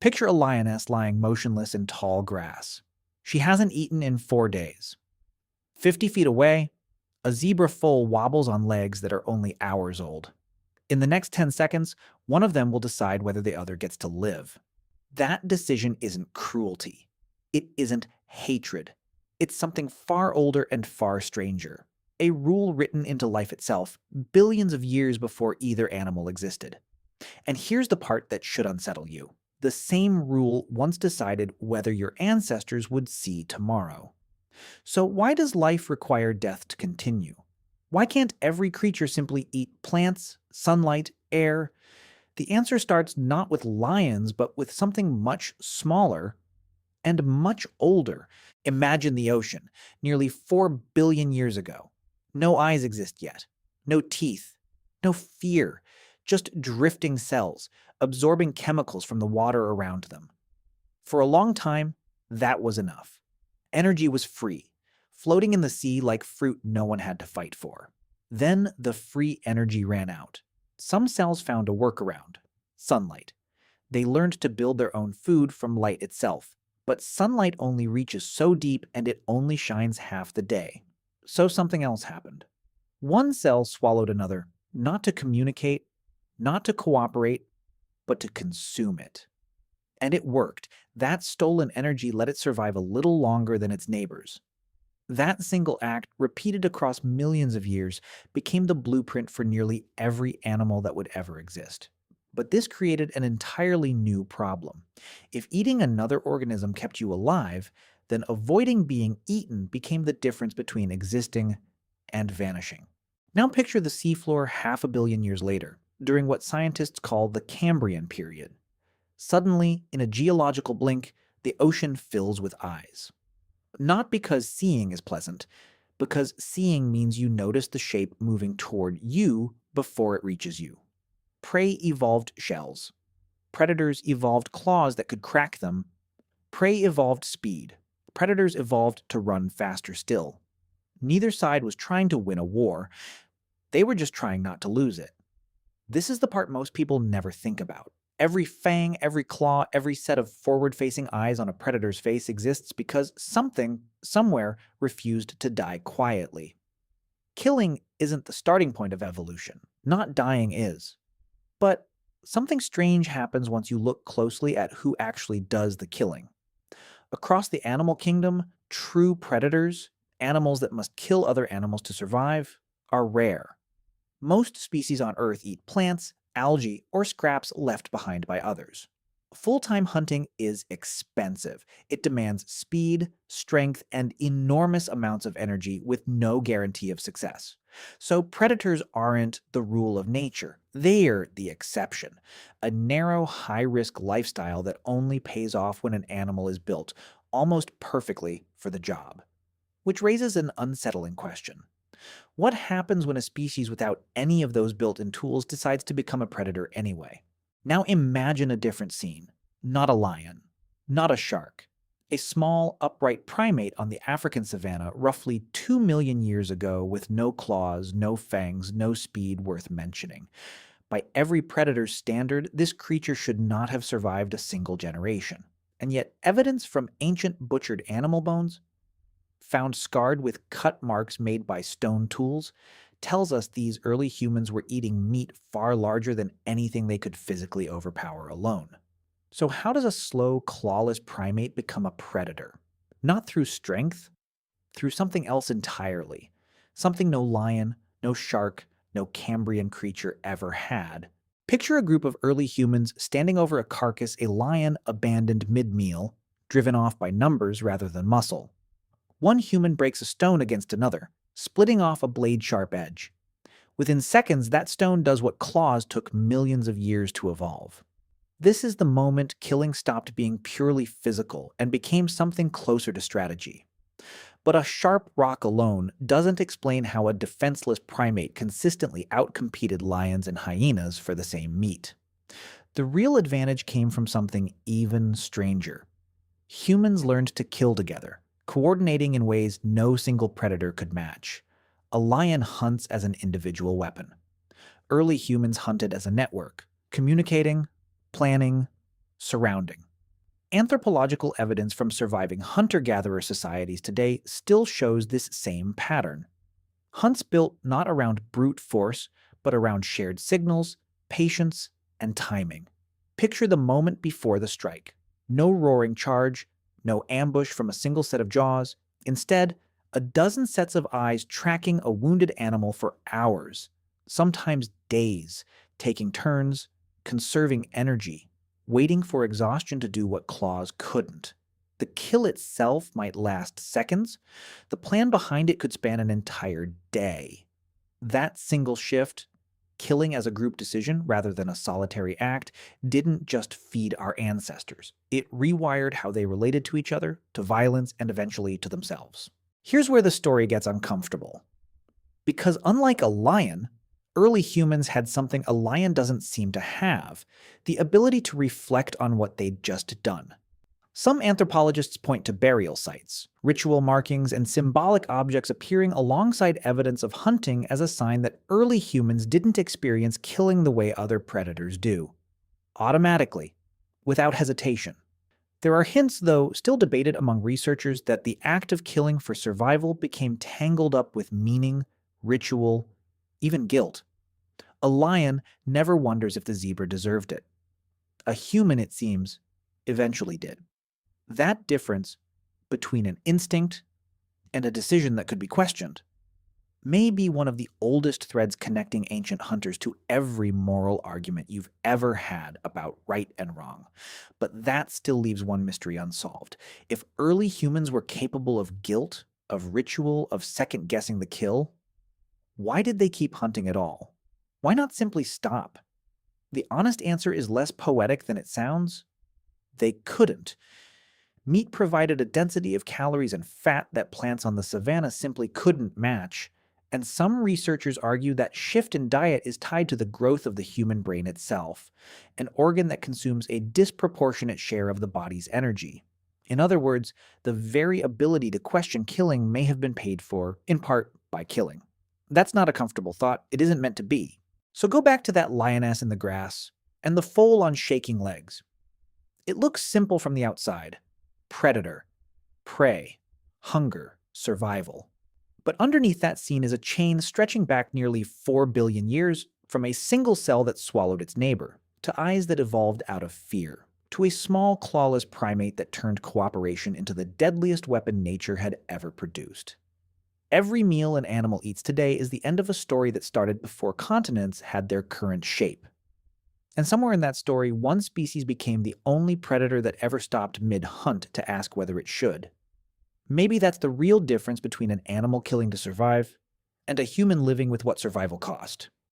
Picture a lioness lying motionless in tall grass. She hasn't eaten in 4 days. 50 feet away, a zebra foal wobbles on legs that are only hours old. In the next 10 seconds, one of them will decide whether the other gets to live. That decision isn't cruelty. It isn't hatred. It's something far older and far stranger. A rule written into life itself, billions of years before either animal existed. And here's the part that should unsettle you. The same rule once decided whether your ancestors would see tomorrow. So why does life require death to continue? Why can't every creature simply eat plants, sunlight, air? The answer starts not with lions, but with something much smaller and much older. Imagine the ocean, nearly 4 billion years ago. No eyes exist yet, no teeth, no fear, just drifting cells, absorbing chemicals from the water around them. For a long time, that was enough. Energy was free, floating in the sea like fruit no one had to fight for. Then the free energy ran out. Some cells found a workaround: sunlight. They learned to build their own food from light itself. But sunlight only reaches so deep and it only shines half the day. So something else happened. One cell swallowed another, not to communicate, not to cooperate, but to consume it. And it worked. That stolen energy let it survive a little longer than its neighbors. That single act, repeated across millions of years, became the blueprint for nearly every animal that would ever exist. But this created an entirely new problem. If eating another organism kept you alive, then avoiding being eaten became the difference between existing and vanishing. Now picture the seafloor half a billion years later, during what scientists call the Cambrian period. Suddenly, in a geological blink, the ocean fills with eyes. Not because seeing is pleasant, because seeing means you notice the shape moving toward you before it reaches you. Prey evolved shells. Predators evolved claws that could crack them. Prey evolved speed. Predators evolved to run faster still. Neither side was trying to win a war. They were just trying not to lose it. This is the part most people never think about. Every fang, every claw, every set of forward-facing eyes on a predator's face exists because something, somewhere, refused to die quietly. Killing isn't the starting point of evolution. Not dying is. But something strange happens once you look closely at who actually does the killing. Across the animal kingdom, true predators, animals that must kill other animals to survive, are rare. Most species on Earth eat plants, algae, or scraps left behind by others. Full-time hunting is expensive. It demands speed, strength, and enormous amounts of energy with no guarantee of success. So predators aren't the rule of nature. They're the exception. A narrow, high-risk lifestyle that only pays off when an animal is built almost perfectly for the job. Which raises an unsettling question. What happens when a species without any of those built-in tools decides to become a predator anyway? Now imagine a different scene. Not a lion, not a shark. A small, upright primate on the African savanna roughly 2 million years ago with no claws, no fangs, no speed worth mentioning. By every predator's standard, this creature should not have survived a single generation. And yet evidence from ancient butchered animal bones, found scarred with cut marks made by stone tools, tells us these early humans were eating meat far larger than anything they could physically overpower alone. So how does a slow, clawless primate become a predator? Not through strength, through something else entirely. Something no lion, no shark, no Cambrian creature ever had. Picture a group of early humans standing over a carcass a lion abandoned mid-meal, driven off by numbers rather than muscle. One human breaks a stone against another, splitting off a blade-sharp edge. Within seconds, that stone does what claws took millions of years to evolve. This is the moment killing stopped being purely physical and became something closer to strategy. But a sharp rock alone doesn't explain how a defenseless primate consistently outcompeted lions and hyenas for the same meat. The real advantage came from something even stranger. Humans learned to kill together, coordinating in ways no single predator could match. A lion hunts as an individual weapon. Early humans hunted as a network, communicating, planning, surrounding. Anthropological evidence from surviving hunter-gatherer societies today still shows this same pattern. Hunts built not around brute force, but around shared signals, patience, and timing. Picture the moment before the strike. No roaring charge, no ambush from a single set of jaws. Instead, a dozen sets of eyes tracking a wounded animal for hours, sometimes days, taking turns, conserving energy, waiting for exhaustion to do what claws couldn't. The kill itself might last seconds. The plan behind it could span an entire day. That single shift, killing as a group decision rather than a solitary act, didn't just feed our ancestors. It rewired how they related to each other, to violence, and eventually to themselves. Here's where the story gets uncomfortable. Because unlike a lion, early humans had something a lion doesn't seem to have: the ability to reflect on what they'd just done. Some anthropologists point to burial sites, ritual markings, and symbolic objects appearing alongside evidence of hunting as a sign that early humans didn't experience killing the way other predators do. Automatically, without hesitation. There are hints, though, still debated among researchers that the act of killing for survival became tangled up with meaning, ritual, even guilt. A lion never wonders if the zebra deserved it. A human, it seems, eventually did. That difference between an instinct and a decision that could be questioned may be one of the oldest threads connecting ancient hunters to every moral argument you've ever had about right and wrong. But that still leaves one mystery unsolved. If early humans were capable of guilt, of ritual, of second-guessing the kill, why did they keep hunting at all? Why not simply stop? The honest answer is less poetic than it sounds. They couldn't. Meat provided a density of calories and fat that plants on the savanna simply couldn't match, and some researchers argue that shift in diet is tied to the growth of the human brain itself, an organ that consumes a disproportionate share of the body's energy. In other words, the very ability to question killing may have been paid for, in part, by killing. That's not a comfortable thought. It isn't meant to be. So go back to that lioness in the grass, and the foal on shaking legs. It looks simple from the outside. Predator, prey, hunger, survival. But underneath that scene is a chain stretching back nearly 4 billion years, from a single cell that swallowed its neighbor, to eyes that evolved out of fear, to a small clawless primate that turned cooperation into the deadliest weapon nature had ever produced. Every meal an animal eats today is the end of a story that started before continents had their current shape. And somewhere in that story, one species became the only predator that ever stopped mid-hunt to ask whether it should. Maybe that's the real difference between an animal killing to survive and a human living with what survival cost.